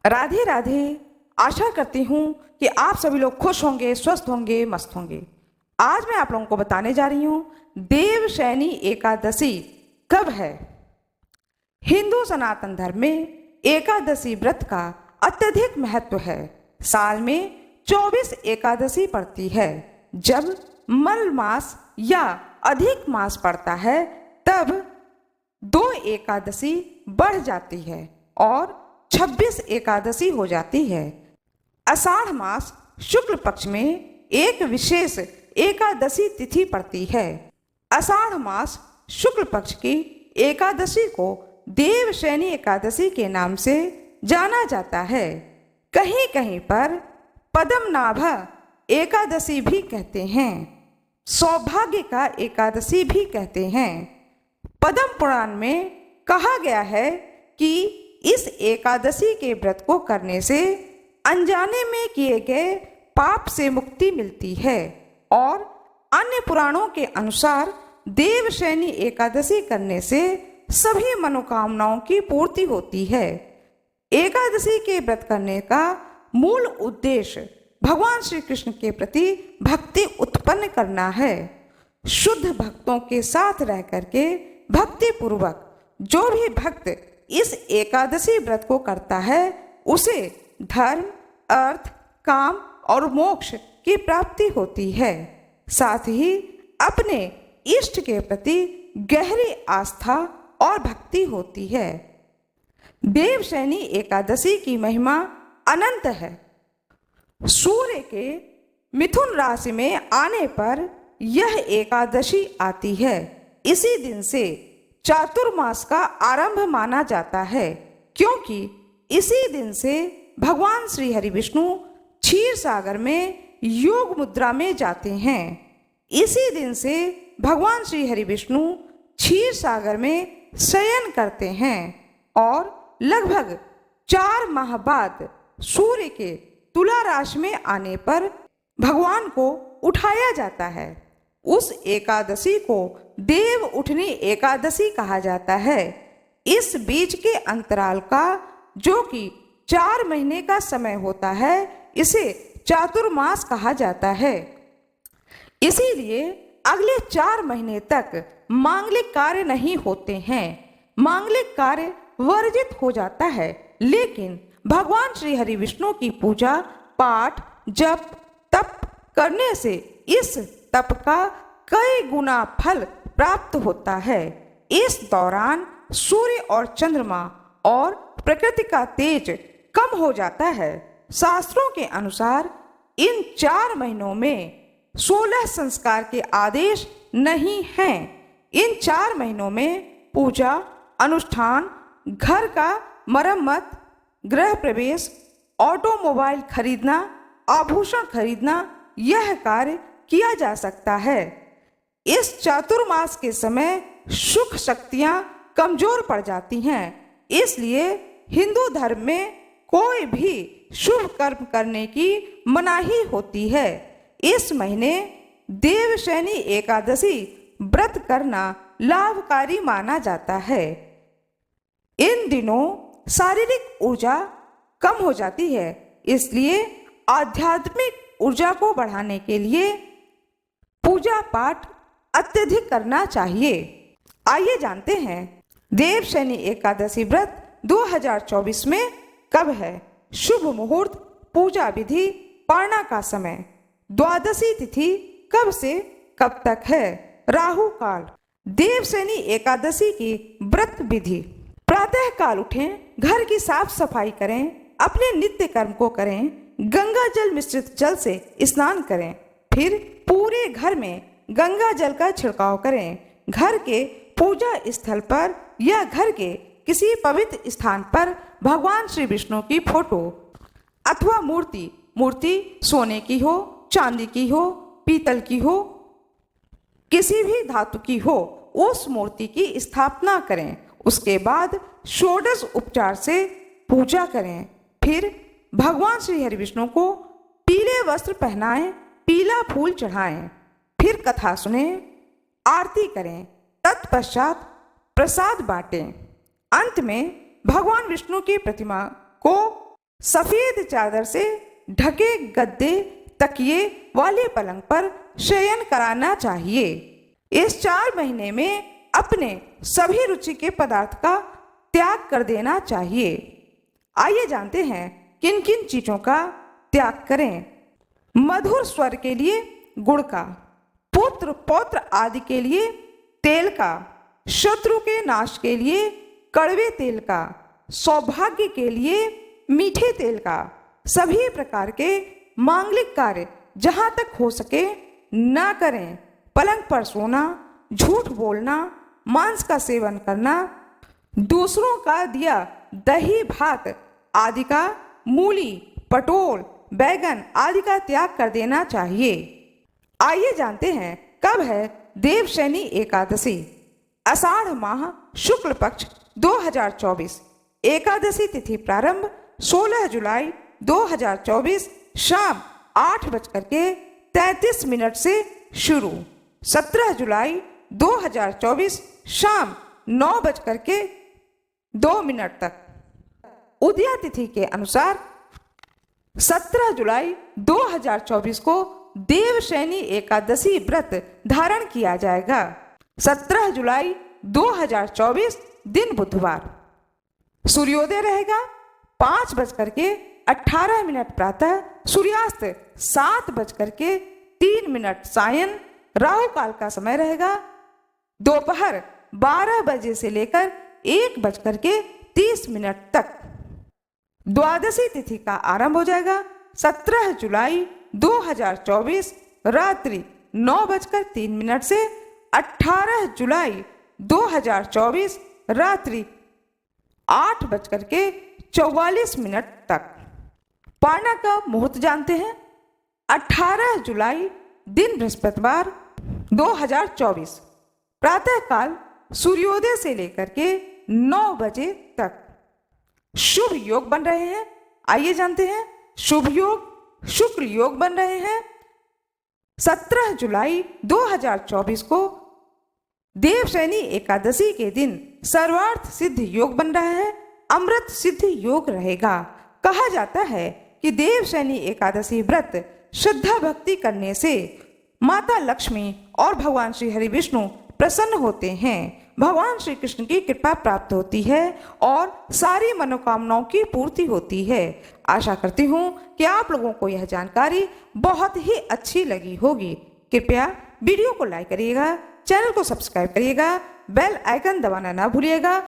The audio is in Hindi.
राधे राधे। आशा करती हूँ कि आप सभी लोग खुश होंगे, स्वस्थ होंगे, मस्त होंगे। आज मैं आप लोगों को बताने जा रही हूँ देवशयनी एकादशी कब है। हिंदू सनातन धर्म में एकादशी व्रत का अत्यधिक महत्व है। साल में 24 एकादशी पड़ती है। जब मल मास या अधिक मास पड़ता है तब 2 एकादशी बढ़ जाती है और 26 एकादशी हो जाती है। आषाढ़ मास शुक्ल पक्ष में एक विशेष एकादशी तिथि पड़ती है। आषाढ़ मास शुक्ल पक्ष की एकादशी को देवशयनी एकादशी के नाम से जाना जाता है। कहीं कहीं पर पद्मनाभ एकादशी भी कहते हैं, सौभाग्य का एकादशी भी कहते हैं। पद्म पुराण में कहा गया है कि इस एकादशी के व्रत को करने से अनजाने में किए गए पाप से मुक्ति मिलती है और अन्य पुराणों के अनुसार देवशयनी एकादशी करने से सभी मनोकामनाओं की पूर्ति होती है। एकादशी के व्रत करने का मूल उद्देश्य भगवान श्री कृष्ण के प्रति भक्ति उत्पन्न करना है। शुद्ध भक्तों के साथ रह करके भक्ति पूर्वक जो भी भक्त इस एकादशी व्रत को करता है उसे धर्म, अर्थ, काम और मोक्ष की प्राप्ति होती है। साथ ही अपने इष्ट के प्रति गहरी आस्था और भक्ति होती है। देवशयनी एकादशी की महिमा अनंत है। सूर्य के मिथुन राशि में आने पर यह एकादशी आती है। इसी दिन से चातुर्मास का आरंभ माना जाता है, क्योंकि इसी दिन से भगवान श्री हरि विष्णु क्षीर सागर में योग मुद्रा में जाते हैं। इसी दिन से भगवान श्री हरि विष्णु क्षीर सागर में शयन करते हैं और लगभग 4 माह बाद सूर्य के तुला राशि में आने पर भगवान को उठाया जाता है। उस एकादशी को देव उठनी एकादशी कहा जाता है। इस बीच के अंतराल का जो कि 4 महीने का समय होता है इसे चातुर्मास कहा जाता है। इसीलिए अगले 4 महीने तक मांगलिक कार्य नहीं होते हैं। मांगलिक कार्य वर्जित हो जाता है, लेकिन भगवान श्री हरि विष्णु की पूजा पाठ जप तप करने से इस तप का कई गुना फल प्राप्त होता है। इस दौरान सूर्य और चंद्रमा और प्रकृति का तेज कम हो जाता है। शास्त्रों के अनुसार इन 4 महीनों में 16 संस्कार के आदेश नहीं हैं। इन 4 महीनों में पूजा, अनुष्ठान, घर का मरम्मत, गृह प्रवेश, ऑटोमोबाइल खरीदना, आभूषण खरीदना यह कार्य किया जा सकता है। इस चातुर्मास के समय सुख शक्तियां कमजोर पड़ जाती हैं, इसलिए हिंदू धर्म में कोई भी शुभ कर्म करने की मनाही होती है। इस महीने देवशयनी एकादशी व्रत करना लाभकारी माना जाता है। इन दिनों शारीरिक ऊर्जा कम हो जाती है, इसलिए आध्यात्मिक ऊर्जा को बढ़ाने के लिए पूजा पाठ अत्यधिक करना चाहिए। आइए जानते हैं देवशयनी एकादशी व्रत 2024 में कब है। शुभ मुहूर्त, पूजा विधि, पारणा का समय, द्वादशी तिथि कब से कब तक है, राहु काल। देवशयनी एकादशी की व्रत विधि। प्रातः काल उठें, घर की साफ सफाई करें, अपने नित्य कर्म को करें, गंगा जल मिश्रित जल से स्नान करें, फिर पूरे घर में गंगा जल का छिड़काव करें। घर के पूजा स्थल पर या घर के किसी पवित्र स्थान पर भगवान श्री विष्णु की फोटो अथवा मूर्ति सोने की हो, चांदी की हो, पीतल की हो, किसी भी धातु की हो, उस मूर्ति की स्थापना करें। उसके बाद षोडश उपचार से पूजा करें। फिर भगवान श्री हरि विष्णु को पीले वस्त्र पहनाएं, पीला फूल चढ़ाएं, फिर कथा सुने, आरती करें, तत्पश्चात प्रसाद बांटें। अंत में भगवान विष्णु की प्रतिमा को सफेद चादर से ढके गद्दे तकिए वाले पलंग पर शयन कराना चाहिए। इस 4 महीने में अपने सभी रुचि के पदार्थ का त्याग कर देना चाहिए। आइए जानते हैं किन किन चीजों का त्याग करें। मधुर स्वर के लिए गुड़ का, पुत्र पौत्र आदि के लिए तेल का, शत्रु के नाश के लिए कड़वे तेल का, सौभाग्य के लिए मीठे तेल का, सभी प्रकार के मांगलिक कार्य जहां तक हो सके ना करें। पलंग पर सोना, झूठ बोलना, मांस का सेवन करना, दूसरों का दिया दही भात आदि का, मूली, पटोल, बैगन आदि का त्याग कर देना चाहिए। आइए जानते हैं कब है देवशयनी एकादशी। आषाढ़ माह शुक्ल पक्ष 2024। एकादशी तिथि प्रारंभ 16 जुलाई 2024 शाम 8:33 से शुरू। 17 जुलाई 2024 शाम 9:02 तक। उदया तिथि के अनुसार 17 जुलाई 2024 को देवशयनी एकादशी व्रत धारण किया जाएगा। 17 जुलाई 2024 दिन बुधवार। सूर्योदय रहेगा 5:18 प्रातः, सूर्यास्त 7:03 सायं। राहु काल का समय रहेगा दोपहर 12 बजे से लेकर 1:30 तक। द्वादशी तिथि का आरंभ हो जाएगा 17 जुलाई 2024 रात्रि 9:03 से 18 जुलाई 2024 रात्रि 8:44 तक। पारना का मुहूर्त जानते हैं। 18 जुलाई दिन बृहस्पतिवार 2024 प्रातः काल सूर्योदय से लेकर के 9 बजे तक। शुभ योग बन रहे हैं। आइए जानते हैं शुभ योग। शुक्र योग बन रहे हैं 17 जुलाई 2024 को देवशयनी एकादशी के दिन सर्वार्थ सिद्ध योग बन रहा है। अमृत सिद्ध योग रहेगा। कहा जाता है कि देवशयनी एकादशी व्रत श्रद्धा भक्ति करने से माता लक्ष्मी और भगवान श्री हरि विष्णु प्रसन्न होते हैं। भगवान श्री कृष्ण की कृपा प्राप्त होती है और सारी मनोकामनाओं की पूर्ति होती है। आशा करती हूँ कि आप लोगों को यह जानकारी बहुत ही अच्छी लगी होगी। कृपया वीडियो को लाइक करिएगा, चैनल को सब्सक्राइब करिएगा, बेल आइकन दबाना ना भूलिएगा।